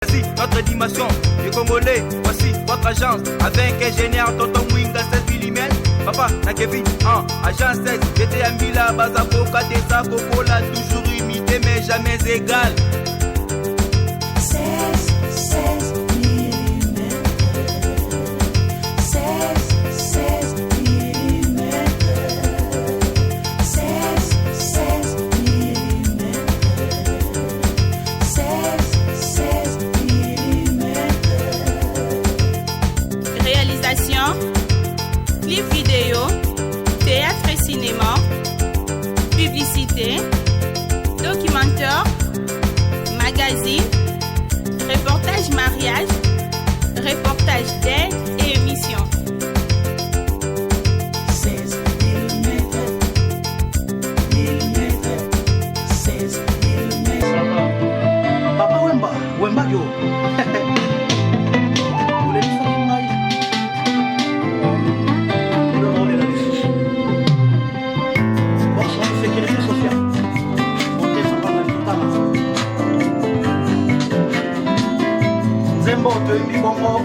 Voici notre dimension du Congolais, voici votre agence avec ingénieur Tonton Mwinga 16 mm. Papa na Kevin en agence 16. J'étais à Mila, Bazako, Kadesa, Kokola, toujours imité mais jamais égal. 16 mm. 16 mm. 16 mm. 16 mm. Réalisation, clip vidéo, théâtre et cinéma, publicité, documentaire, magazine, reportage mariage, reportage d'aide et émission. 16 mm. 16 mm. Papa Wemba yo.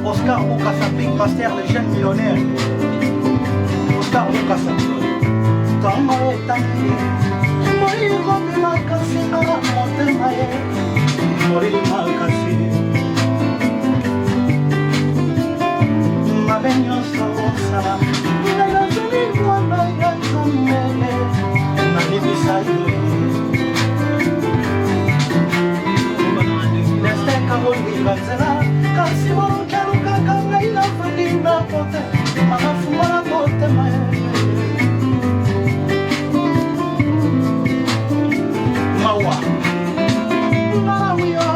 Oscar Boukassa, Big Master, le jeune millionnaire. Oscar Boukassa. Tama etangi, mori robi makasi na motema ye, mori makasi. Mabenyo sala, na zuli mwana ya zamele, na libisa yo. Neste kaboli ganzela, kasi mo karuka kanga ila fadina pote, mafuma na pote mae. Mawa Maria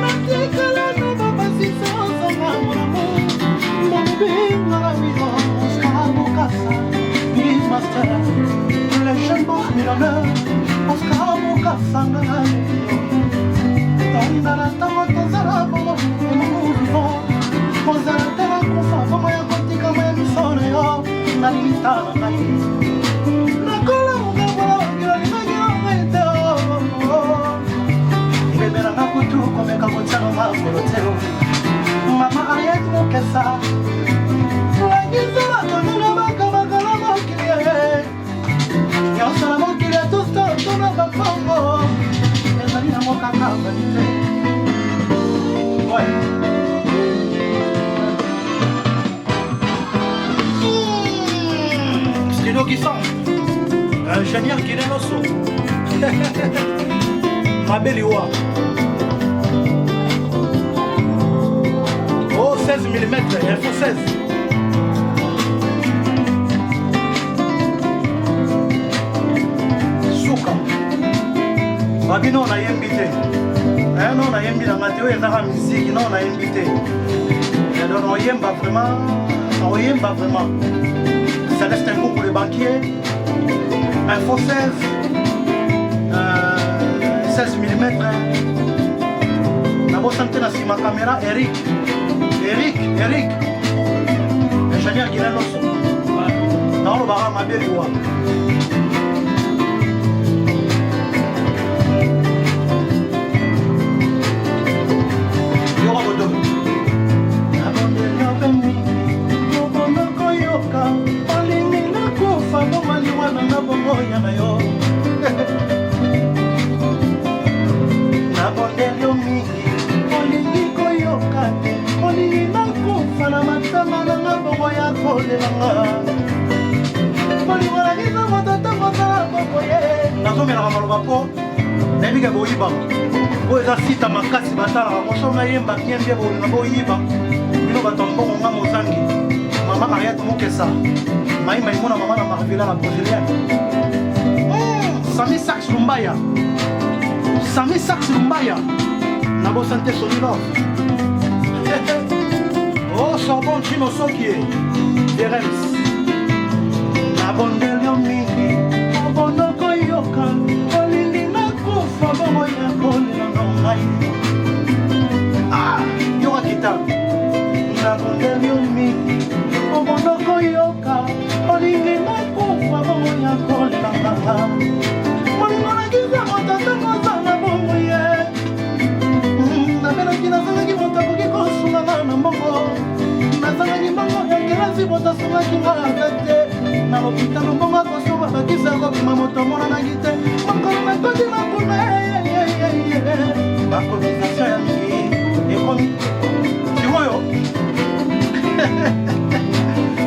Natikala no baba sisa na muramu Mbinga la wiyo Oscar Boukassa Big Master Le jeune boss millionnaire Oscar Boukassa na wiyo Tondara tawa tozara bomo Emu vivant Kozara tera kufa Bomo ya kotika maya misone yo Nalita na kai Nakola mugabala Mama Ariet Mokessa Langizala tonuna bakabakala mokilie Yosala mokilie tusto tona bakongo Ezali na mokaka vanite Ouais Studio Guisson Ingénieur Guilenoso Mabeliwa Oh 16 mm, info 16 Souka Babino na yembi te Non na yembi na ngati oyo ezaka musique non na yembi te Donc oyemba vraiment Céleste Nkungu le banquier Info 16 16 mm Nabo santé na sima caméra Eric ingénieur Guilenoso Naolo bara Mabeliwa Yoro Bodo Nabondelio bemi Bobono koyoka Olingi na kufa Bomaliwa na nabongoya na yo Nabondelio mingi Olingi koyoka Olingi na kufa na matama na nabongo ya kolelanga Moliwa na giza matata matala bokoye Nazomela maloba po Nebike boyiba Oyo eza sita makasi batalaka mosonga yemba kiembe bolinga boyiba Bino bato mbongo nga mozangi Mama Ariet Mokessa Maïma imona mama na Marvila la brésilienne Sami Sax Lumbaya Nabo Santé Sonilov Oh Sorbonne Chino Sokie Derems Nabondelio mingi Obono koyoka Olingi na kufa Bomo ya koli na nongai Yoka kita Nabondelio mingi Obono koyoka Olingi na kufa Bomo ya koli na nongai Molingo na giza Otata moza na bomo ye na mbongo nazangaki mbongo ya kelasi botasungaki nga ata te na lopitalo mbongo akosuba bakisa kobima moto amonanaki te makolo nakoti na kuna bakotisation ya mingi ekomi sikoyo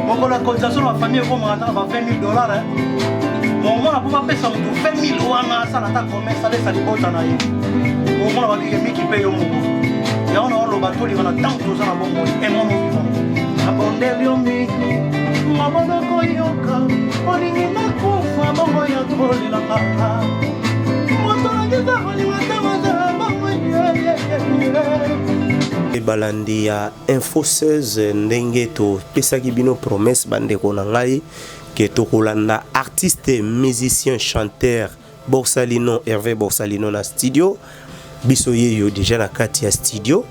mokolo ya cotisation na bafamille ekomaka ntaka ba $20,000 momona mpo bapesa moto 20,000 wana asala ata commerce alesa libota na ye omona babike miki mpe yo moko yango na oloba tolinga na ntango toza na bomoi emono vivant abondeli yo miki mabona koyoka olingi nakufa bongo ya kolelanga moto nakiza kolinga ntangoza bongo ebalandi ya Info 16 ndenge topesaki bino promesse bandeko na ngai ke tokolanda artiste musicien chanteur Borsalino Hervé Borsalino na studio biso yeyo deja na kati ya studio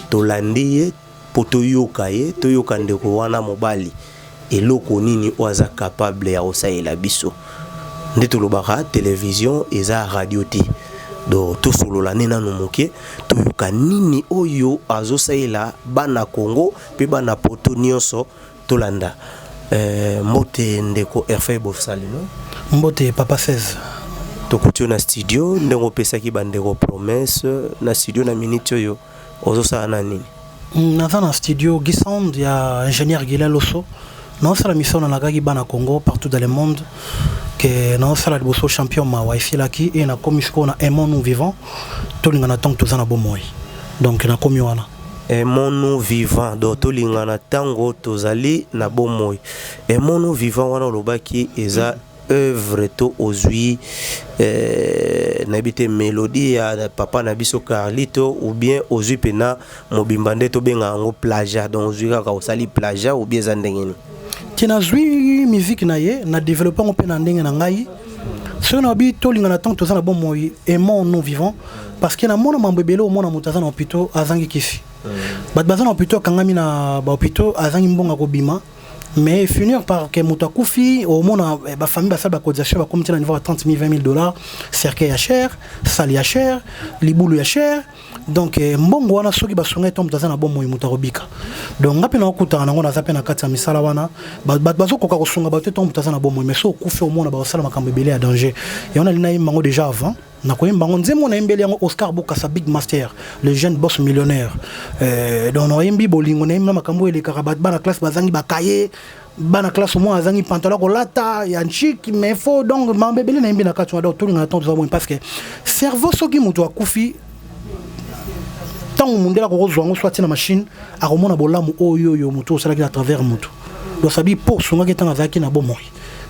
tolandi ye po toyoka ye toyoka ndeko wana mobali eloko nini oaza capable ya osalela biso nde tolobaka télévision eza radio te do tosolola nena no moke toyoka nini oyo azosalela bana Congo pe bana poto nyonso tolanda mbote ndeko Hervé Borsalino mbote papa 16 tokutio na studio ndengo pesaki bandeko promesse na studio na minute oyo ozosala na nini naza na studio Gisand ya ingénieur Gila Loso naosala mission na nakaki bana Congo partout dans le monde que naosala liboso champion ma wifi laki et na komi siko na aimons nous vivants tolinga na tango toza na bomoi donc na komi wana aimons nous vivants donc tolinga na tango tozali na bomoi aimons nous vivants wana lobaki eza œuvre to ozui nabite mélodie ya papa na biso Carlito ou bien ozui pena mobimbande to benga ngo plagiat donc ozui kaka osali plagiat ou bien za ndengeni tina zui musique na ye na développer ngo pena ndenge na ngai so na bi to linga na tango toza na bon moi aimons nous vivants parce que na mona mambebele o mona mutaza na hôpital azangi kisi bat bazana hôpital kangami na ba hôpital azangi mbonga ko bima mais finir par que Moutakufi au monde ba famille ba sala ba cotisation ba comme niveau à 30 000 $20 000 cercueil ya cher sali ya cher libulu ya cher donc mbongo wana soki ba songa tombe dans na bon moyi mutarobika donc ngapi na okuta na ngona zape na kati ya misala wana ba bazo koka ko songa ba tombe dans na bon moyi mais so kufi au monde ba sala makambo belé à danger et on a lina mango déjà avant na koyemba ngo nzemo na embeli yango Oscar Bokassa Big Master le jeune boss millionnaire donc no yembi bolingo na yemba makambo ele karabat bana classe bazangi bakaye bana classe moi azangi pantalon ko lata ya chic mais faut donc mambebele na yembi na kati wana to linga tonto za parce que cerveau soki mutu akufi tango mundela ko rozwango soit na machine a romona bolamu oyo yo mutu osala ki à travers mutu do sabi pour songa ki tanga zaki na bomoi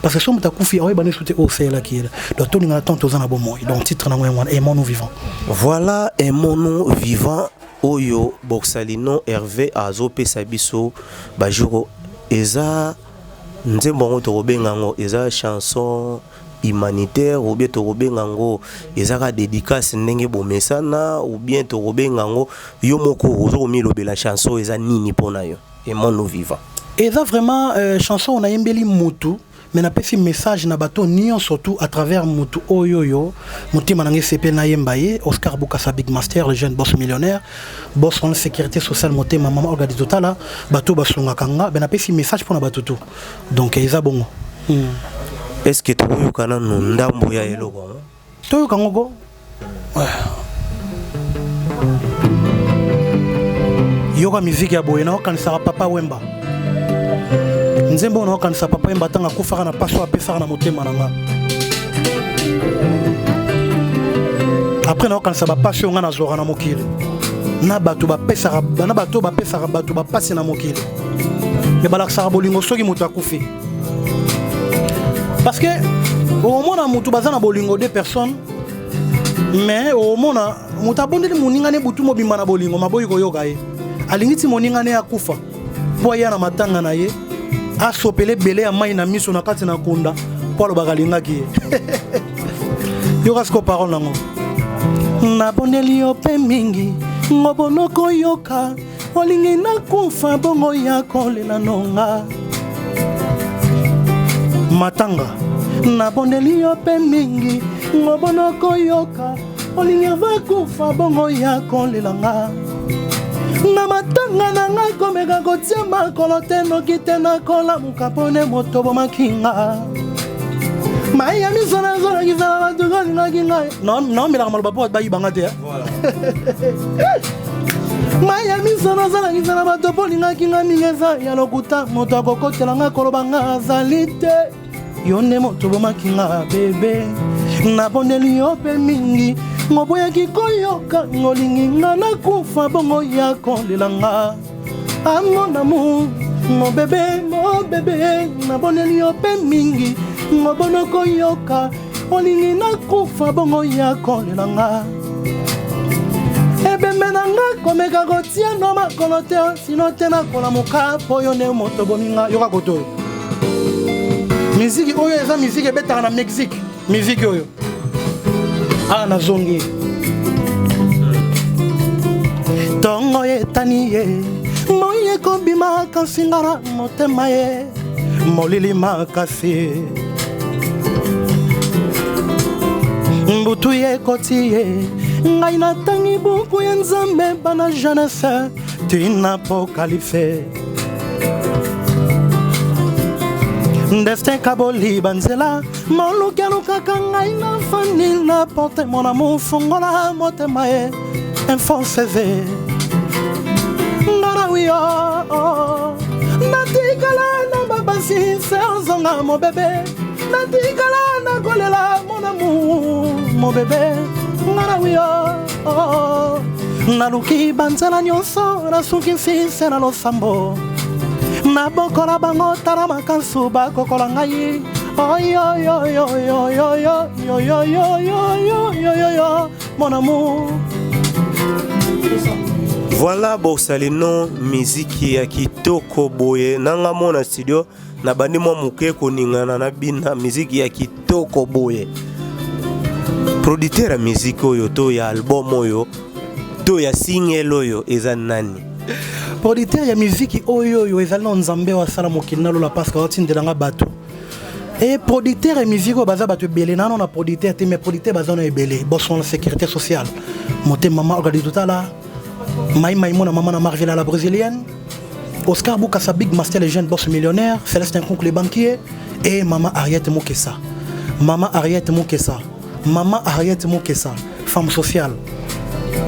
parce que si on t'a confié on va sauter au ciel qui est donc tout le temps aux anabomoi donc titre na ngwana aimons nous vivants voilà aimons nous vivants oyo Borsalino Hervé azope sabiso bajuro eza nzembo to robengango eza chanson humanitaire ou bien to robengango eza ka dédicace ndenge bomesana ou bien to robengango yo moko ozo mi lobela chanson eza nini pona yo aimons nous vivants eza vraiment chanson on a yembeli mutu mais na pesi message na bato nion surtout à travers mutu oyoyo mutima nange CP na yembaye Oscar Bokassa Big Master le jeune boss millionnaire boss en sécurité sociale moté maman organise totala bato basunga kanga ben na pesi message pour na bato tout donc eza bongo est-ce que tu veux kana ndambo ya eloko to kango yoga musique ya boyena kanisa papa Wemba nzembo na kanisa papa Wemba tanga kufaka na paso apesaka na motema nanga après na kanisa ba passion nga na zora na mokili na bato ba pesaka na bato ba pesaka bato ba passer na mokili mais balaksa bolingo soki moto akufi parce que au mona mutu bazana bolingo deux personnes mais au mona mutabondeli muningane butu mobimba na bolingo maboyi ko yoga ye alingiti moningane akufa po ya na matanga na ye asopele bele ya mai na miso na kati na kunda po lo bakalingaki yoga sko parole nango na bondeli yo pe mingi ngobonoko yoka olingi na kufa bongo ya kolela nonga matanga na bondeli yo pe mingi ngobonoko yoka olingi va kufa bongo ya kolelanga na matanga na ngai komeka kotia makolo te noki te nakolamuka pone moto bomakinga mai ya miso nazolakisa na bato kolingaki ngai naomelaka maloba po bayibanga te mai ya miso nazolakisa na bato po lingaki ngai mingi eza ya lokuta moto akokotela ngai koloba ngai azali te yo nde moto bomakinga bebe nabondeli yo mpe mingi ngoboyaki koyoka ngolingi nga nakufa bongo ya kolela nga mon amour mon bébé nabondeli yo mpe mingi ngobono koyoka olingi nakufa bongo ya kolela nga ebembe na nga komeka kotia no makolo te sino te nakolamuka mpo yo nde moto bominga yoka koto miziki oyo eza miziki ebetaka na Mexique miziki oyo ala nazongi tongo etani ye moi ekobima kasi nga na motema ye molili makasi mbutu ye ekoti ye ngai natangi buku ya nzambe bana jeunesse tina apocalypse destin kaboli banzela molukalukaka ngai na fani na porte mon amour fongola motema ye infonseze ngana wio natikala na babasi se ozonga mo bebe natikala na kolela mon amour mo bebe ngana wio naluki banzela nyonso nasukisi se na losambo nabokola bango tala makansu bakokola ngai mon amour. Voilà Borsalino musique ya kitoko boye nanga mona studio na bandi mwa muke koningana na bina musique ya kitoko boye producteur ya musique oyo to ya album oyo to ya single oyo eza nani? Producteur ya musique oyo ezali na nzambe wa sala mokili nalola parce que otindelanga bato et producteur ya musique oyo baza bato ebele nano na producteur te mais producteur baza na ebele boson la sécurité sociale mote mama organise totala Maï Maïmona maman na Marvela la brésilienne Oscar Boukassa Big Master les jeunes boss millionnaires Célestin Conk les banquiers et maman Ariette Mokessa maman Ariette Mokessa femme sociale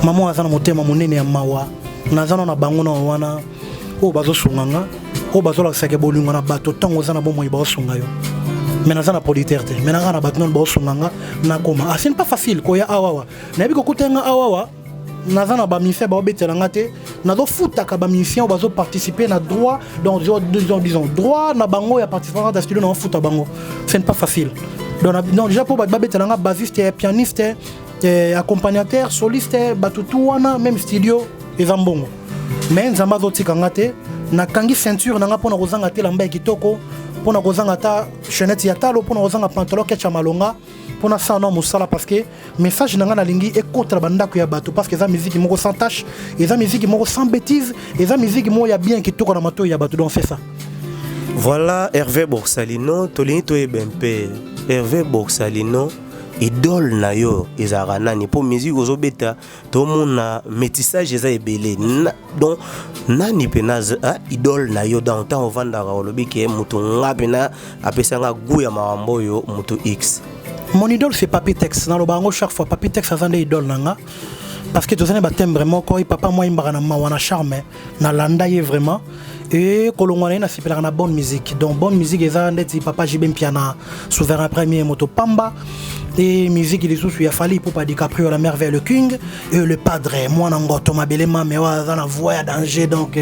maman azana motema monene ya mawa nazana na bango na wana o bazo sunganga o bazo la sake bolingo na bato tango zana bomo iba sunga yo mais nazana producteur te mais na bato non ba sunganga na koma ah c'est pas facile ko ya awawa na bi ko kutenga awawa nazana ba mifé ba obetelanga te nazo futaka ba mission bazo participer na droit dans disons droit na bango ya participant dans studio na futa bango c'est pas facile donc déjà pour ba betelanga bassiste pianiste accompagnateur soliste batutu wana même studio ezambongo mais nzamba zotikanga te nakangi ceinture nanga pona kozanga te lamba kitoko pona kozanga ta chaînette ya talo pona kozanga pantalon kecha malonga pona ça non musala parce que message nanga na lingi ekota bandako ya bato parce que za musique moko sans tâche et za musique moko sans bêtise et za musique moko ya bien kitoko na mato ya bato donc c'est ça. Voilà Hervé Borsalino tolini to ebempe Hervé Borsalino idole na yo ezara nani po musique ozobeta to mona métissage eza ebele donc nani penaza idole na yo dans temps ovandaka olobi ke mutu ngape na apesanga goût ya mawambo yo mutu X. Mon idole c'est Papi Tex na lo bango chaque fois Papi Tex azande idole nanga parce que tozane batem vraiment ko papa moi imbara na mawana charme na landa ye vraiment et kolongwana na sipela na bonne musique donc bonne musique eza ndeti papa Jibem Piana souverain premier moto Pamba et musique il sous ya fali pour pas DiCaprio la merveille le king et le padre moi na ngoto mabelema mais wa na voix danger donc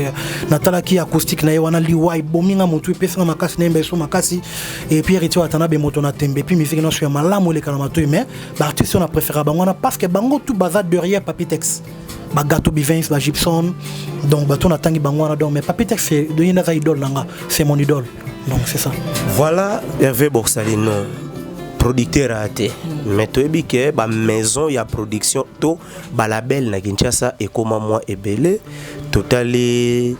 natala ki acoustique na wana liwai bominga motu pesa makasi nembe so makasi et puis rito atana be moto na tembe puis musique no so ya malamu le kana mato mais ba artiste on a préféré bangona parce que bango tout bazar derrière Papi Tex ba Gato Bivens ba Gibson donc bato na tangi bangona donc mais Papi Tex c'est de yenda za idole nanga c'est mon idole donc c'est ça. Voilà Hervé Borsalino producteur raté mais to ebike ba maison ya production to ba label na Kinshasa et comment moi ebele totali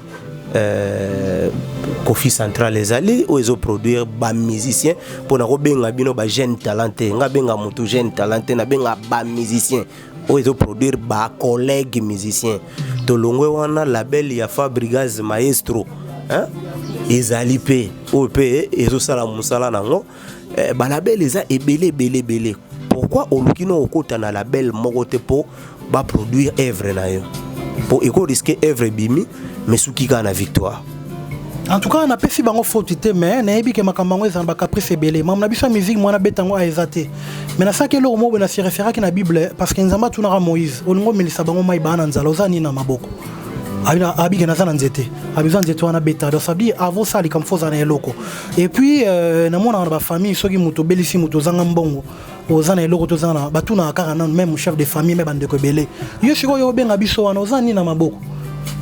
Kofi Central les allés ou ils produire ba musicien pour na ko benga bino ba jeune talenté nga benga mutu jeune talenté na benga ba musicien o ezo produire ba collègue musicien to longwe wana label ya Fabrigaz Maestro hein ezali pe o pe ezo sala musala nango ba label eza ebele pourquoi olukino okota na label moko te po ba produire œuvre na yo po eko risquer œuvre bimi mais sukika na victoire. En tout cas, on a pas si bango faute mais na ebi ke makambango ezamba caprice belé. Mam na biso musique moi na betango a ezate. Mais na ça que le mot na se référer que na Bible parce que nzamba tunara Moïse. Olingo melisa bango mai bana nzala ozani na maboko. Abi ke na za nzete. Abi za nzete wana beta. Donc ça dit avant ça les comme faut na eloko. Et puis na mona na ba famille soki muto belisi muto zanga mbongo. Ozana eloko to zana batuna akara même chef de famille me bande ko belé. Yo siko yo benga biso wana ozani na maboko.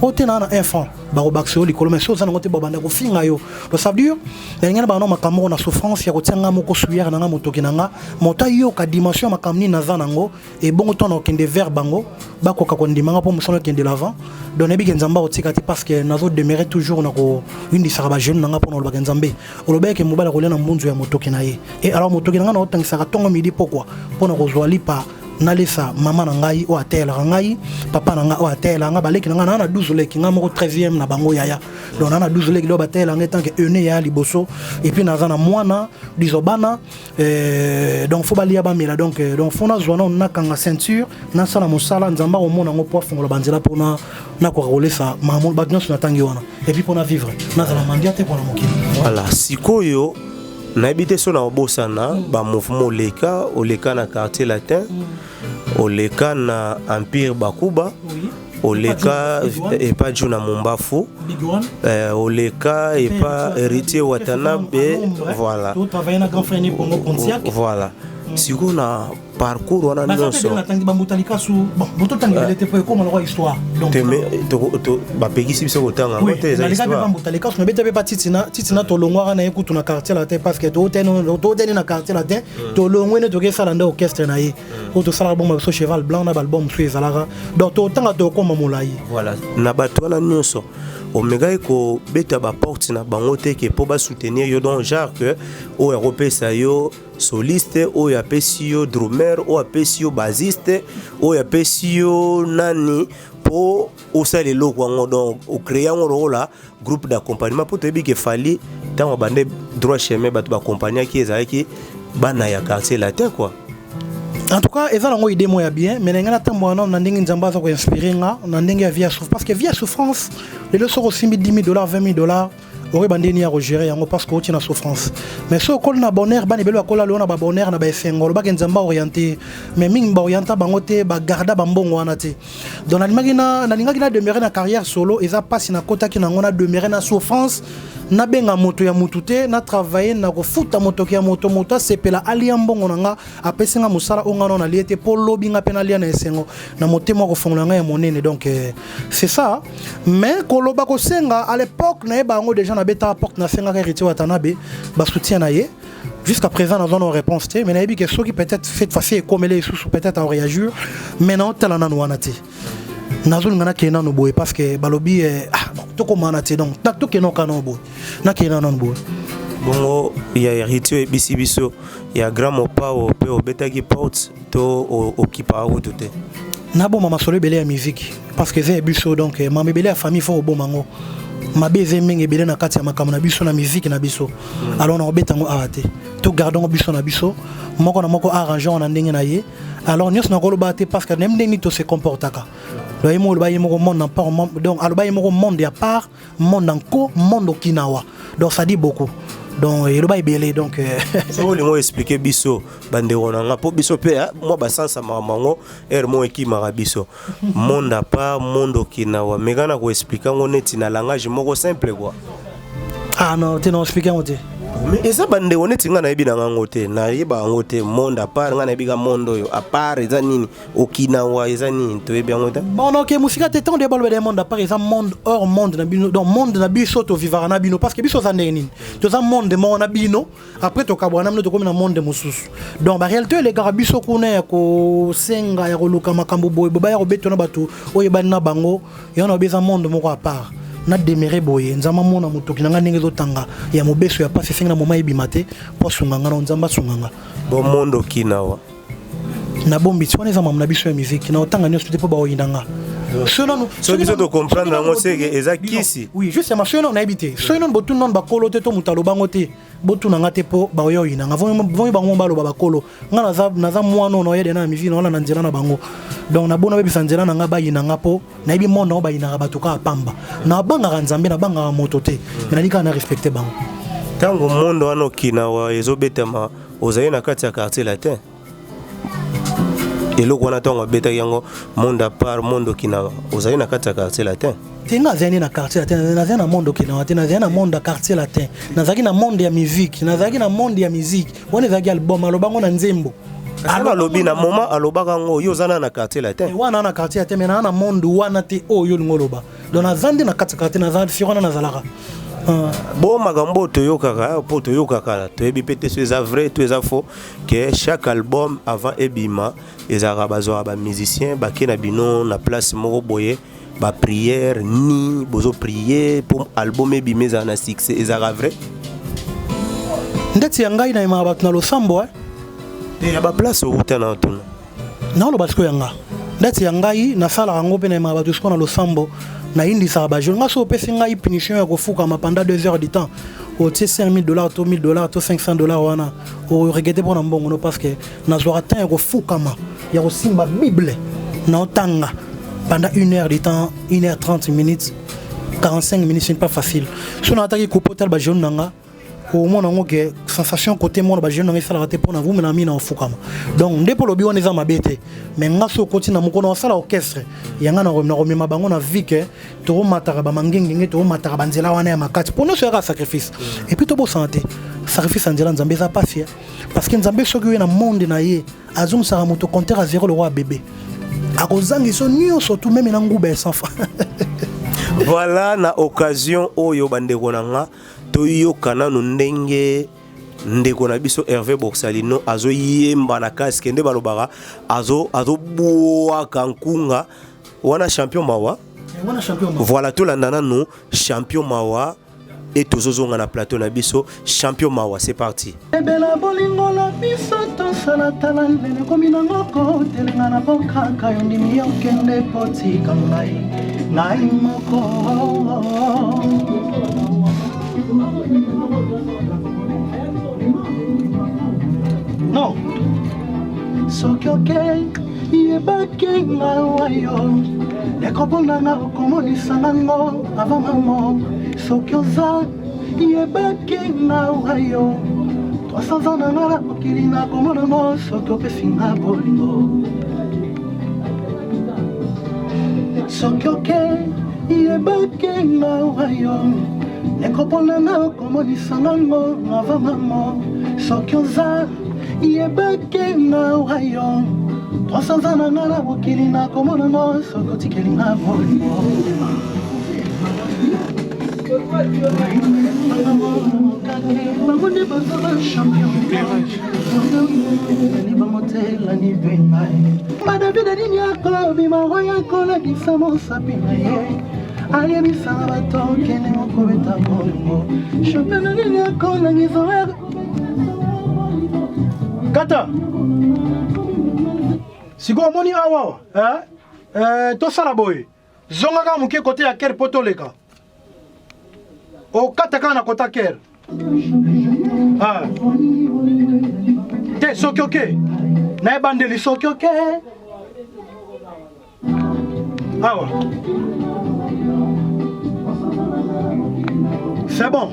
Ote na enfant barobaxo likolo mais so zana ngote babanda ko finga yo donc ça veut dire ngana ba no makambo na souffrance ya kotenga moko suyer na nga motoki na nga mota yo ka dimension makamni na zana ngo et bongo ton okende vers bango bakoka ko ndimanga po musono kende l'avant donc nebi nzamba otikati parce que nazo demeurer toujours na ko une disaba jeune na nga po no ba nzambe olobeke mobala ko lena mbunzu ya motoki na ye et alors motoki na nga na otangisa ka tongo midi pourquoi po na ko zwali pa nalesa mama na ngai o atela ngai papa na ngai o atela ngai baleki na ngai na 12 leki ngai moko 13e na bango yaya donc na 12 leki do batela ngai tant que ene ya liboso et puis nazana mwana dizobana donc faut balia ba mela donc faut na zwana na kanga ceinture na sala mosala nzamba o mona ngo po fongola banzela pour na ko rolesa mamu batno na tangi wana et puis pour na vivre na zala mandiate pour na mokili voilà sikoyo na habité so na obosana ba mouvement oleka na quartier latin oleka na empire bakuba oleka epa juna mombafu oleka epa héritier watanabe voilà voilà siko na parcours wana nyonso bapekisi biso kotanga ngo te eza histoire tolongwaka na ye kutu na quartier latin parce que toteni na quartier latin tolongwene tokesala nde orchestre na ye oyo tosalaka bongo biso cheval blanc na balbum mosusu ezalaka donc totanga tokoma molai voilà na bato wana nyonso omega eko beta baporte na bango te ke po basoutenir yo donc genre que oyo akopesa yo soliste oyo apesi yo drummer oyo apesi yo basiste oyo apesi yo nani po osala eloko yango donc ocréer yango lokola groupe d'accompagnement po toyebi ke fali ntango bande droit chemin bato baccompagnaki ezalaki bana ya quartier latin quoi. En tout cas, ils ont une idée moins bien, mais ils ont un ndenge nzamba ko inspirer nga, na ndenge via souffrance parce que via souffrance, les leçons aussi $10,000, $20,000, aurait bandé ni à gérer yango parce que tu na souffrance. Mais ce qu'on na bonheur, ban belo akola lo na ba bonheur na ba efengo, lo ba nzamba orienté, mais ming ba orienta bangote ba garda ba mbongo wana te. Dans la magina na linga kina demeurer na carrière solo, eza passe na kota kina ngona demeurer na souffrance. Na benga moto ya mutute na travailler na ko futa moto ya moto sepela ali mbongo nanga apesenga musala ongano na liete po lobi nga pena lia na esengo na motema ko fongola nga ya monene donc c'est ça mais koloba ko senga à l'époque na eba ngo déjà na beta porte na senga héritier watanabe ba soutien na ye jusqu'à présent dans nos réponses mais na ebi que ceux qui peut-être cette fois-ci comme les sous peut-être à réagir maintenant talana no wanati nazul ngana kena no boy parce que balobi to ko manate donc tak to keno kanobo na kena non boy bongo ya héritier bisibiso ya grand mopa o pe obetaki porte to okipa o tout na bo mama solo belé ya musique parce que c'est biso donc mama belé ya famille fo bo mango mabeze mingi belé na kati ya makambo na biso na musique na biso alors na obetango arate to gardons biso na biso moko na moko arranger na ndenge na ye alors nyos na koloba te parce que nem ndenge to se comportaka donc il y a un monde à part donc il y a un monde à part monde en co monde Okinawa donc ça dit beaucoup donc il y a belé donc ça veut dire expliquer biso bande onanga po biso pe moi basansa mamango mo ekimaka biso monde à part monde Okinawa mais kana ko expliquer ngone na langage moko simple quoi ah non tu non expliquer ngote mais eza bande oneti nga na yebi na ngango te na yeba ngo te monde à part nga na yebi ka monde yo à part eza nini Okinawa eza nini to yebi ngo te bon OK musika te temps de balbe des monde à part eza monde hors monde na bino donc monde na biso to vivara na bino parce que biso za nini to za monde mo na bino après to kabwana mno to comme na monde mususu donc ba réalité les gars biso kuna ya ko senga ya ko luka makambo boy ba ya ko betona bato oyeba na bango yona obeza monde moko à part na demeurer boye nzama mona mutoki nanga ndenge zotanga ya mobeso ya passe finga na moma ebimate po sunganga na nzamba sunganga bon monde Okinawa na bombi tu wana za mamna biso ya musique na otanga nyonso te po ba oyinanga so biso to comprendre nango seke eza kisi oui juste ma sono na ebité sono botu non ba kolo te to mutalo bango te botu nanga te po ba oyinanga vongi bango balo ba kolo nga naza mwana no yede na musique na na nzela na bango donc na bona bebisa nzela nanga ba yinanga po na ebi monde no ba yinanga batuka pamba na banga nzambe na banga moto te mais na lika na respecter bango tango monde wana okina wa ezobetama ozaye na kati ya quartier latin eloko wana ntango abetaki yango monde à part monde okina ozaye na kati ya quartier latin te nga azali na quartier latin nazali na monde okina te nazali na monde ya quartier latin nazalaki na monde ya musique nazalaki na monde ya musique wana ezalaki album alobango na nzembo alobi na moment alobaka yango yo ozana na quartier latin wana na quartier latin mais na monde wana te oyo olingo oloba donc nazandi na kati ya quartier nazali si wana nazalaka bon magambo toyokaka po toyokaka toyebi pe te so eza vrai to eza faux que chaque album avant ebima ezalaka bazwaka bamusicien bake na bino na place moko boye baprière ni bozo prier po album ebima ezala na succès ezalaka vrai ndeti ya ngai na yemaka bato na losambo ya baplace outa na otuna naoloba sikoyo yanga ndeti ya ngai nasalaka yango mpe na yemaka bato sikoyo na losambo na indisaka bajeune nga so opesi ngai punition ya kofukama pendant 2 heures du temps otie $5,000 to $1,000 to $500 wana oregete mpo na mbongo no parce que nazwaka temps ya kofukama ya kosimba bible na otanga pendant 1 heure du temps 1 heure 30 minutes 45 minutes ce n'est pas facile so na ataki coupe tel bajeune nanga au moins nango que sensation côté mon bajeune nanga sala te pona vous na mina ofukama donc ndepo lobi wana eza mabete mais nga so koti na moko na sala orchestre yanga na remema bango na vie que to mataka ba mangenge to mataka banzela wana ya makati pour nous c'est sacrifice et puis to bo santé sacrifice nzela nzambe za passer parce que nzambe soki we na monde na ye azum sara moto compter à 0 le roi bébé akozangi so nyonso tout même na ngube sans fin voilà na occasion oyo bandeko nanga toyokana no ndenge ndeko na biso Hervé Boursalino azoyemba na casque nde balobaka azobuwa kankunga wana champion mawa voilà tout landana no champion mawa et tozozonga na plateau na biso champion mawa c'est parti ebela bolingo la biso tosala tala ndene komi nango kotelenga na bokaka yo ndimi yokende potika ngai moko non soki okei yebaki ngawa yo ekobondanga okomonisanga ngo ava mamo soki oza yebaki ngawa yo 300 ans nanga na mokili nakomona ngo soki opesinga bolingo soki okei yebaki ngawa yo ekobondanga okomonisanga ngo ava mamo soki oza yebaki ngawa yo 300 ans nanga na mokili nakomona ngo soki otikelinga bolingo David dini yako bimaro yako na kisamo sapi na ye aliyebisanga bato kene mokobeta bolingo champion dini yako na ngizoer kata siko omoni awa tosala boye zongaka moke kote ya ker po toleka okata kaka na kota ker te soki oke nayebandeli soki oke awa c'est bon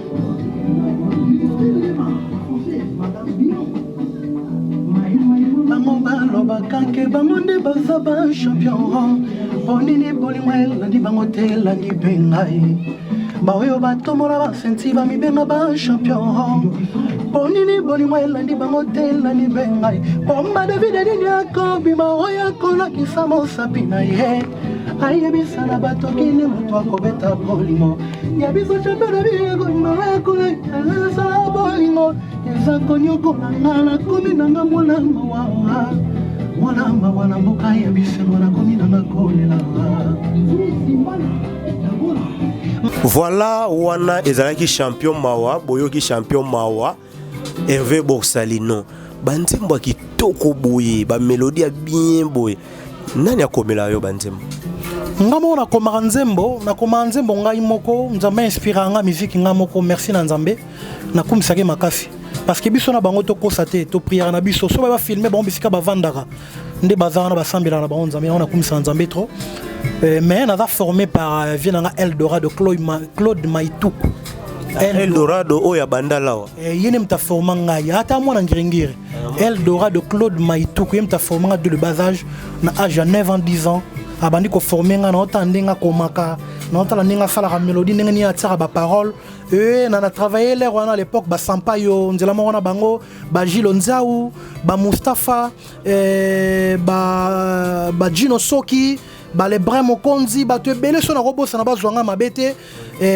bango balobaka ke bango nde baza ba champion ponini bolingo elandi bango te elandi mpe ngai baoyo batombola basenti bamibenga ba champion ponini bolingo elandi bango te elandi mpe ngai pomba david nini akobima oyo akolakisa mosapi na ye ayebisa na bato kini moto akobeta bolingo ya biso champion na biyekobima akolakisa bolingo eza konyokola nga nakomi nanga molamba wawa molamba wana mboka ya bisengo nakomi nanga kolela voilà wana ezalaki champion mawa boyoki champion mawa Hervé Boursalino banzembo kitoko boye ba mélodie ya bien boye nani akomela yo banzembo ngamo na komaka nzembo ngai moko nzambe inspira nga musique nga moko merci na nzambe na kumisake makasi parce que biso na bango to kosate to prière na biso so ba filmer bango bisika bavandaka nde bazana basambela na bango nzambe na kumisa nzambe trop mais na formé par vienanga Eldorado Claude Maituku Eldorado oya bandala yene mta forma ngai ata mwana ngiringiri Eldorado Claude Maituku yene mta forma de le bas âge na âge de 9 ans 10 ans abandi ko former nga na otandenga komaka na otala ninga sala ka mélodie ninga ni atira ba parole na travaillé l'air à l'époque ba Sampaio nzela mo na bango ba Gilo Nzaou ba Mustafa ba Gino Soki ba le Bremo Konzi ba te belé so na robosa na ba zwanga mabete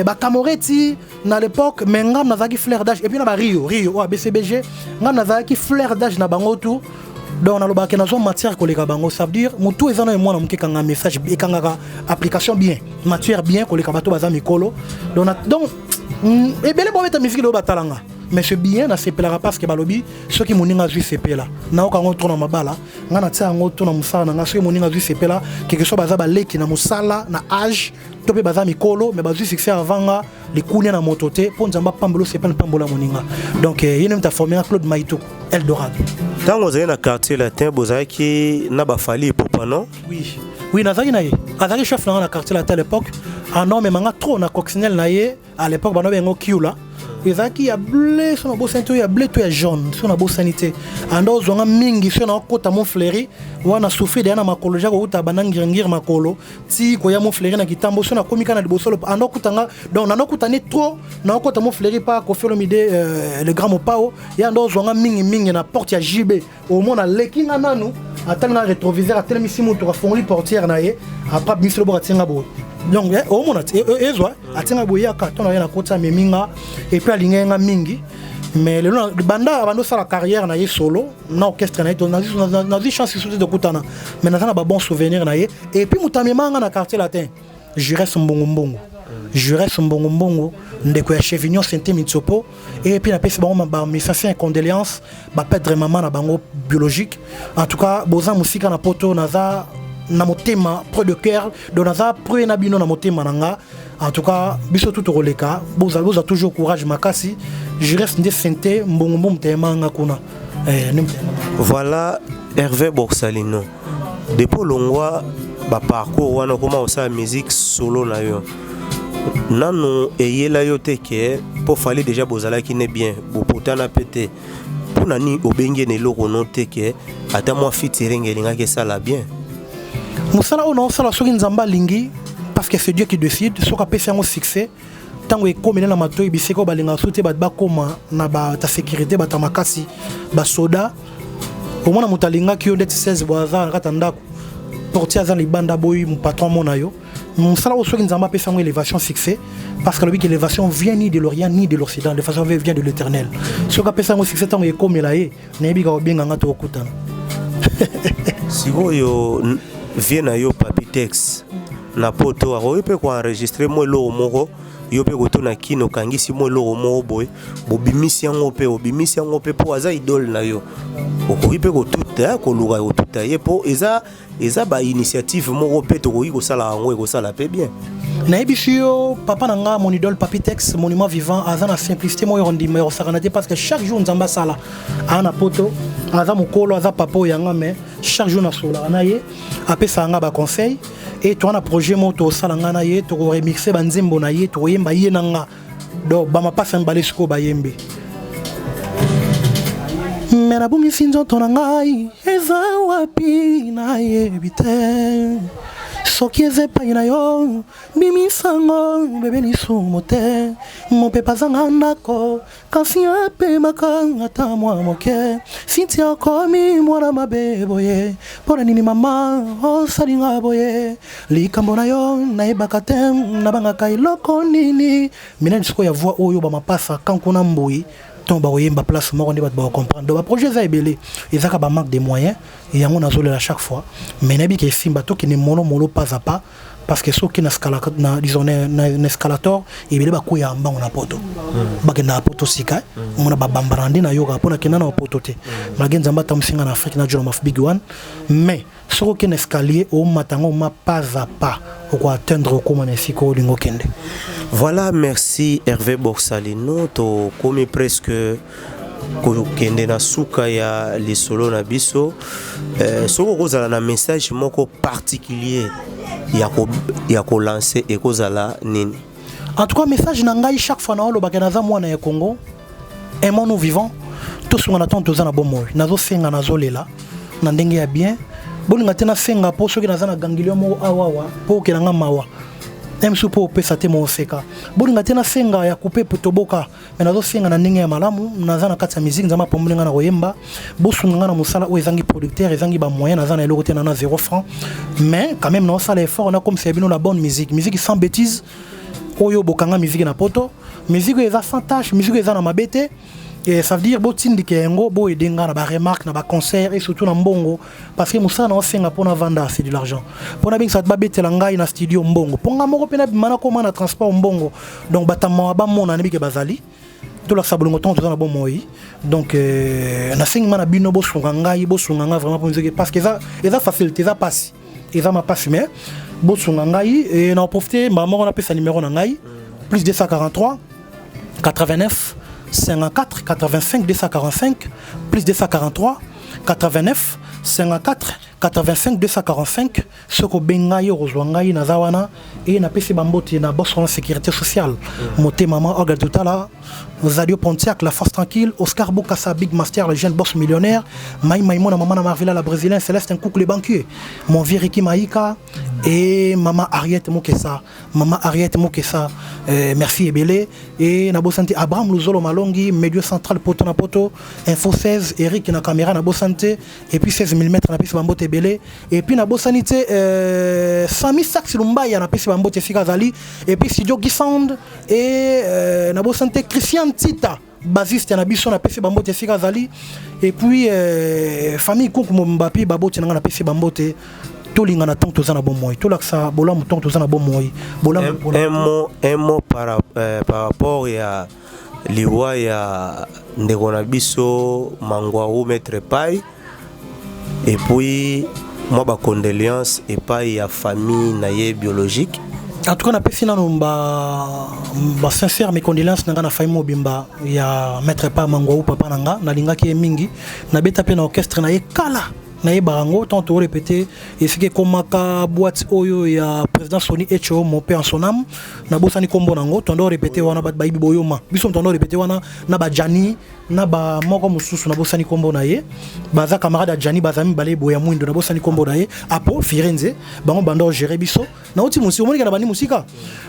ba Kamoreti na l'époque mais ngam na zaki flair d'âge et puis na ba Rio o BCBG ngam na zaki flair d'âge na bango tout. Donc on a le matière que les bango ça veut dire mutu ezana moi na mukeka nga message et kanga application bien matière bien que les kabato baza mikolo donc et belle bon mettre musique do batalanga mais c'est bien na sepela parce que balobi ceux qui moninga zui sepela na okango tona mabala nga na tia ngo tona musala nga ceux qui moninga zui sepela quelque chose baza baleki na musala na âge to pe baza mikolo mais bazui succès avant les kunya na mototé pour nzamba pambolo sepela pambola moninga donc yene mta formé Claude Maituku Eldorado. Tant vous avez un quartier latin, vous avez qui n'a pas fallu pour pas non? Oui, nazaki naye. Azaki chef dans la quartier latin à l'époque. Ah non, mais manga trop na coccinelle naye à l'époque bano bengo kiula. Ezaki ya blé sur na bo sanité ya blé to ya jaune sur na bo sanité. Ando zonga mingi sur na kota mon fleuri wana souffrir de na makolo jako uta banangir makolo ti ko ya mon fleuri na kitambo sur na komika na libosolo ando kutanga donc na kutane trop na kota mon fleuri pas ko faire mide le grand mopao ya ando zonga mingi na porte ya JB au moins na lekinga nanu atanga rétroviseur a tellement simu to fongoli portière na ye après mislo bo atinga bo. Donc au moins ezwa atinga boya ka tona na kota meminga et puis alinga mingi mais le banda abando sa la carrière na ye solo na orchestre na ye na di chance sous de kutana mais na ba bon souvenir na ye et puis mutamema nga na quartier latin je reste mbongo ndeko ya Chevignon Saint Mitsopo et puis na pesi bango ba message condoléances ba perdre maman na bango biologique en tout cas boza musika na poto naza na motema près de cœur donc naza près na bino na motema nanga en tout cas biso tout roleka boza toujours courage makasi je reste ndé santé mbongo mtema nga kuna voilà Hervé Borsalino depuis longwa ba parcours wana comment ça musique solo na yo nano eyela yo teke pour fallait déjà bozala qui n'est bien bopotana pété pour nani obenge ne loko no teke ata moi featuring elinga ke ça la bien musala ono sala soki nzamba lingi parce que c'est Dieu qui décide soka pesa ngo succès tango ekomela na matoi biseko balinga sote ba koma na ba ta sécurité ba ta makasi ba soda au moins mutalinga ki yo det 16 boaza ngata ndako portier azan libanda boy mon patron mona yo musala o soki nzamba pesa ngo élévation succès parce que le but l'élévation vient ni de l'Orient ni de l'Occident de façon vient de l'Éternel soka pesa ngo succès tango ekomela ye na bi ka obenga ngata okutana siko yo vient na yo Papitex na poto a peut enregistrer moi lo moko yo pe ko na kino kangisi moi lo moko boy bobimisi yango pe po aza idole na yo okoki pe ko tuta ko luka ko tuta ye po eza ba initiative moko pe to ko sala yango ko sala pe bien na ebisio papa nanga mon idole Papitex monument vivant aza na simplicité moi on dit mais saranate parce que chaque jour nzamba sala ana poto aza mokolo aza papa yanga mais chaque jour na sola na ye apesa nga ba conseil et toi na projet moto sala nga na ye to remixer banzembo na ye to yemba ye nanga do ba ma pasa mbale siko ba yembe mena bumi sinzo to ngai eza wapi na ye bite soki ezepa ina yo bimisango bebe lisumote mope pazanga ndako kasi apemaka ata mwa moke sinti akomi mwana mabe boye mpona nini mama osalinga boye likambo na yo nayebaka te nabangaka eloko nini mina sikoyo ya voix oyo bamapasa kankuna mbui ton ba oyemba place moko nde bato ba comprendre donc ba projet za ebele ezaka ba manque de moyens et yango nazolela chaque fois mais nabi ke simba to ki ne mono pas à pas parce que soki na escalator ebele bakoya mbango na poto bakenda na poto sika mona babambarandi na yoka mpona kenda na poto te malgré nzambe atamusinga na afrique na jona maf big one mais soki okende escalier omatango ma pas à pas okoatteindre okoma na esika olingo okende. Voilà, merci Hervé Borsalino. To komi presque kokende na suka ya lisolo na biso. Soko kozala na message moko particulier ya ko lancer et kozala nini? En tout cas, message na ngai chaque fois na olo bakena za mwana ya Congo. Aimons nous vivants. Tous on attend tous na bomoy. Nazo senga nazo lela. Na ndenge ya bien. Bolinga tena senga po soki naza na gangilio mo awawa po kelanga mawa. Même si pour pesa te mo seka. Bolinga tena senga ya couper potoboka. Mais nazo senga na ndenge ya malamu, naza na kati ya musique nzama pomlinga na koyemba. Bosunga na musala o ezangi producteur, ezangi ba moyen naza na eloko te na 0 francs. Mais quand même na sala effort na comme c'est bino la bonne musique. Musique sans bêtises. Oyo bokanga musique na poto. Musique eza sans tâche, musique eza na mabete. Et ça veut dire botindi ke ngo bo edenga na ba remarque na ba concert et surtout na mbongo parce que musala na osenga pona vanda c'est de l'argent pona bing ça ba betela ngai na studio mbongo ponga moko pena bimana ko na transport mbongo donc batama ba mona ne bike bazali to la sabolongo ton to na bon moi donc na sengi mana bino bo sunga ngai vraiment pour musique parce que ça facilité ça passe et ça m'a pas mais bo sunga ngai et na profiter maman on appelle sa numéro na ngai plus 243 89 54 85 245 plus 243 89 54 85 245 soko bengai rozwangai na zawana et na pesi bambote na boss en sécurité sociale moté maman orga totala Zadio Pontiac la force tranquille Oscar Bokassa Big Master le jeune boss millionnaire Maïmona maman na Marvila la brésilienne Céleste un couple les banquiers mon vieux Ricky Maïka et maman Ariette Mokessa merci Ebele et na santé Abraham Luzolo Malongi Médio Central Poto na Poto Info 16 Eric na caméra na santé et puis 16 mm na pesi bambote Ebele et puis na sanité Sami Sax Lumbaya na pesi bambote Fika Zali et puis Studio Sound et na santé Christian Tita basiste na biso na pesi bambote Fika Zali et puis famille Kouk Mbapi babote na pesi bambote tolinga na tanto za na bon moy tolaksa bola mu tanto za na bon moy bola un mot par rapport ya liwa ya ndeko na biso Mangwaru Maître Pai et puis moi ba condoléances et pas ya famille na ye biologique. En tout cas, on a fait sincère mes condoléances na famille mobimba ya Maître Pai Mangwaru papa nanga na linga ki mingi na beta pe na orchestre na ye kala na barango tant to répéter et ce qui komaka boîte oyo ya président Sony Echo mon père en son âme na bosani kombo nango tondo répéter wana ba bibi boyoma biso tondo répéter wana na ba Jani na ba moko mususu na bosani kombo na ye baza camarade Jani bazami balé boya mwindo na bosani kombo na ye apo Firenze bango bando gérer biso na oti musi omoni kana bani musika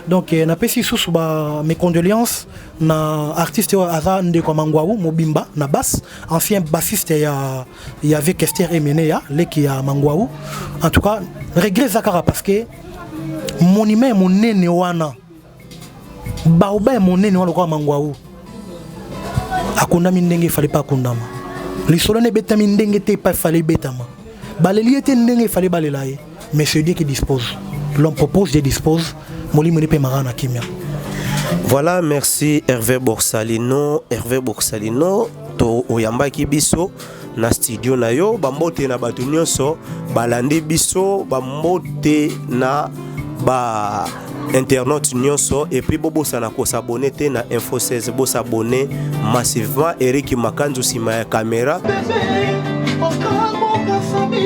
donc na pesi susu ba mes condoléances na artiste aza ndeko Mangwaru mobimba na basse ancien bassiste ya avec Esther Emene ya leki ya Mangwaru. En tout cas regret zakara parce que monument monene wana baoba monene wana kwa Mangwaru akundami ndenge fallait pas kundama lisolo ne betami ndenge te pas fallait betama baleli ete ndenge fallait balelaye mais c'est Dieu qui dispose, l'homme propose, Dieu dispose molimo ne pe marana kimia. Voilà, merci Hervé Borsalino to oyamba ki biso na studio na yo bambote na batu nyonso balandi biso bambote na ba internautes nyonso et puis bobo sana ko s'abonner te na Info 16 bo s'abonner massivement Eric Makanzu sima ya caméra Sami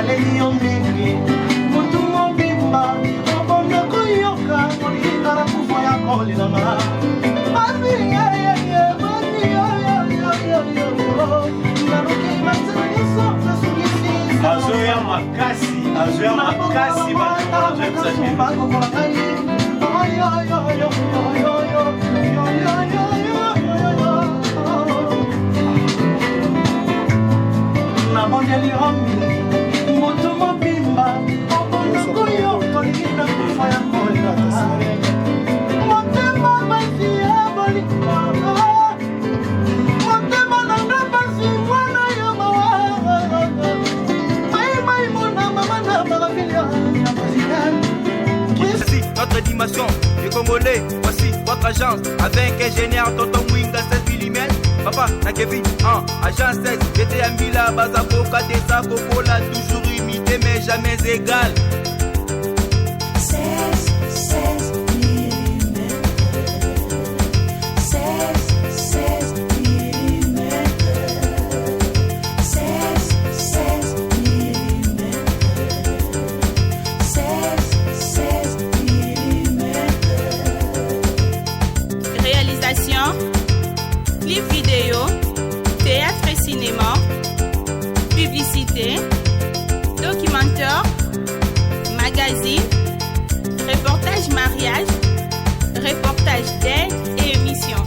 naleli yo mingi mutu mobimba obonda koyoka molinga na kufa ya kolinganga azoya makasi nabondeli yomi moto mobimba obonda koyoka molinga na kufa ya kolinganga motema basi ya bolinga motema nanga basi mwana ya mawa mai mona mama na magabilia ya président. Voici notre dimension, les Congolais, voici votre agence avec ingénieur Tonton Mwinga 16 mm. Papa, na Kevin, agence 16, j'étais un Mila, Bazako, Katesa, Kokola, toujours imité mais jamais égal. 16 millimètres. 16 millimètres. 16 millimètres. 16 millimètres. Réalisation, clip vidéo, théâtre et cinéma, publicité, documentaire, magazine, reportage mariage, reportage d'aide et émission.